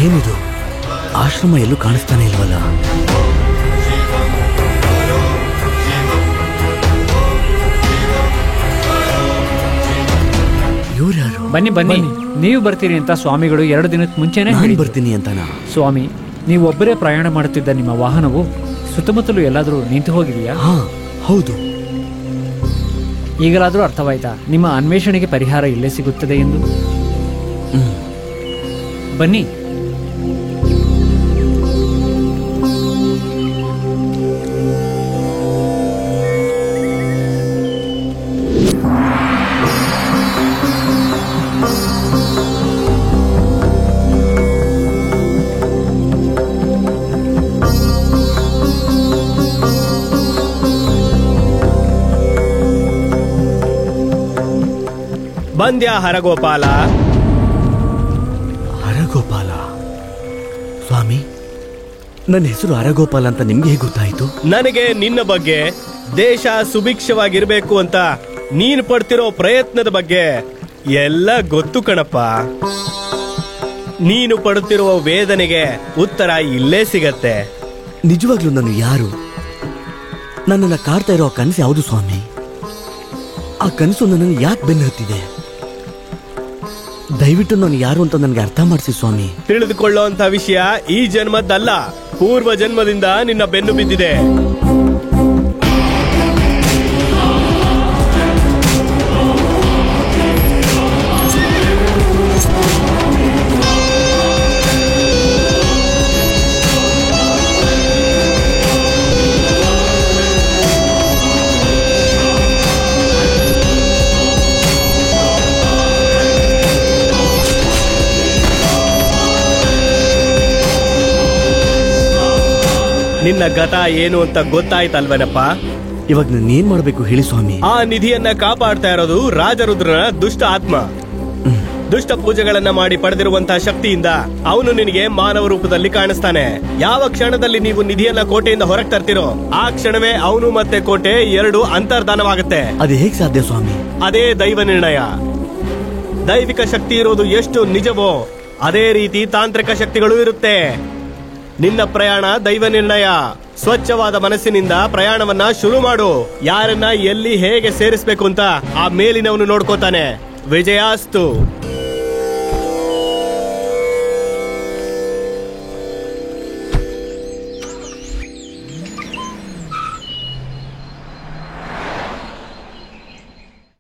ಏನಿದು? ಆಶ್ರಮ ಎಲ್ಲೂ ಕಾಣಿಸ್ತಾನೆ ಇಲ್ವಲ್ಲ? ಇವ್ರ್ಯಾರು? ಬನ್ನಿ ಬನ್ನಿ, ನೀವು ಬರ್ತೀರಿ ಅಂತ ಸ್ವಾಮಿಗಳು 2 ದಿನಕ್ಕೆ ಮುಂಚೆನೆ ಬರ್ತೀನಿ ಅಂತನಾ? ಸ್ವಾಮಿ, ನೀವು ಒಬ್ಬರೇ ಪ್ರಯಾಣ ಮಾಡುತ್ತಿದ್ದ ನಿಮ್ಮ ವಾಹನವು ಸುತ್ತಮುತ್ತಲು ಎಲ್ಲಾದರೂ ನಿಂತು ಹೋಗಿದೆಯಾ? ಹೌದು. ಈಗಲಾದರೂ ಅರ್ಥವಾಯ್ತಾ ನಿಮ್ಮ ಅನ್ವೇಷಣೆಗೆ ಪರಿಹಾರ ಇಲ್ಲೇ ಸಿಗುತ್ತದೆ ಎಂದು? ಬನ್ನಿ. ಬಂದ್ಯಾ ಹರಗೋಪಾಲ? ಹರಗೋಪಾಲ? ಸ್ವಾಮಿ, ನನ್ನ ಹೆಸರು ಹರಗೋಪಾಲ ಅಂತ ನಿಮ್ಗೆ ಹೇಗೆ ಗೊತ್ತಾಯ್ತು? ನನಗೆ ನಿನ್ನ ಬಗ್ಗೆ, ದೇಶ ಸುಭಿಕ್ಷವಾಗಿರ್ಬೇಕು ಅಂತ ನೀನು ಪಡ್ತಿರೋ ಪ್ರಯತ್ನದ ಬಗ್ಗೆ ಎಲ್ಲ ಗೊತ್ತು ಕಣಪ್ಪ. ನೀನು ಪಡುತ್ತಿರುವ ವೇದನೆಗೆ ಉತ್ತರ ಇಲ್ಲೇ ಸಿಗತ್ತೆ. ನಿಜವಾಗ್ಲೂ ನಾನು ಯಾರು? ನನ್ನನ್ನು ಕಾಡ್ತಾ ಇರೋ ಕನಸು ಯಾವುದು ಸ್ವಾಮಿ? ಆ ಕನಸು ನನ್ನನ್ನು ಯಾಕೆ ಬೆನ್ನು ಹತ್ತಿದೆ? ದಯವಿಟ್ಟು ನಾನು ಯಾರು ಅಂತ ನನಗೆ ಅರ್ಥ ಮಾಡಿಸಿ ಸ್ವಾಮಿ. ತಿಳಿದುಕೊಳ್ಳುವಂತ ವಿಷಯ ಈ ಜನ್ಮದ್ದಲ್ಲ, ಪೂರ್ವ ಜನ್ಮದಿಂದ ನಿನ್ನ ಬೆನ್ನು ಬಿದ್ದಿದೆ. ನಿನ್ನ ಗತ ಏನು ಅಂತ ಗೊತ್ತಾಯ್ತಲ್ವೇನಪ್ಪ? ಇವಾಗ ನಾನು ಏನ್ ಮಾಡ್ಬೇಕು ಹೇಳಿ ಸ್ವಾಮಿ? ಆ ನಿಧಿಯನ್ನ ಕಾಪಾಡ್ತಾ ಇರೋದು ರಾಜರುದ್ರನ ದುಷ್ಟ ಆತ್ಮ. ದುಷ್ಟ ಪೂಜೆಗಳನ್ನ ಮಾಡಿ ಪಡೆದಿರುವಂತಹ ಶಕ್ತಿಯಿಂದ ಅವನು ನಿನಗೆ ಮಾನವ ರೂಪದಲ್ಲಿ ಕಾಣಿಸ್ತಾನೆ. ಯಾವ ಕ್ಷಣದಲ್ಲಿ ನೀವು ನಿಧಿಯನ್ನ ಕೋಟೆಯಿಂದ ಹೊರಗೆ ತರ್ತಿರೋ ಆ ಕ್ಷಣವೇ ಅವನು ಮತ್ತೆ ಕೋಟೆ 2 ಅಂತರ್ಧಾನವಾಗುತ್ತೆ. ಅದು ಹೇಗೆ ಸಾಧ್ಯ ಸ್ವಾಮಿ? ಅದೇ ದೈವ ನಿರ್ಣಯ. ದೈವಿಕ ಶಕ್ತಿ ಇರೋದು ಎಷ್ಟು ನಿಜವೋ ಅದೇ ರೀತಿ ತಾಂತ್ರಿಕ ಶಕ್ತಿಗಳು ಇರುತ್ತೆ. ನಿನ್ನ ಪ್ರಯಾಣ ದೈವ ನಿರ್ಣಯ. ಸ್ವಚ್ಛವಾದ ಮನಸ್ಸಿನಿಂದ ಪ್ರಯಾಣವನ್ನ ಶುರು ಮಾಡು. ಯಾರನ್ನ ಎಲ್ಲಿ ಹೇಗೆ ಸೇರಿಸಬೇಕು ಅಂತ ಆ ಮೇಲಿನವನು ನೋಡ್ಕೋತಾನೆ. ವಿಜಯಾಸ್ತು.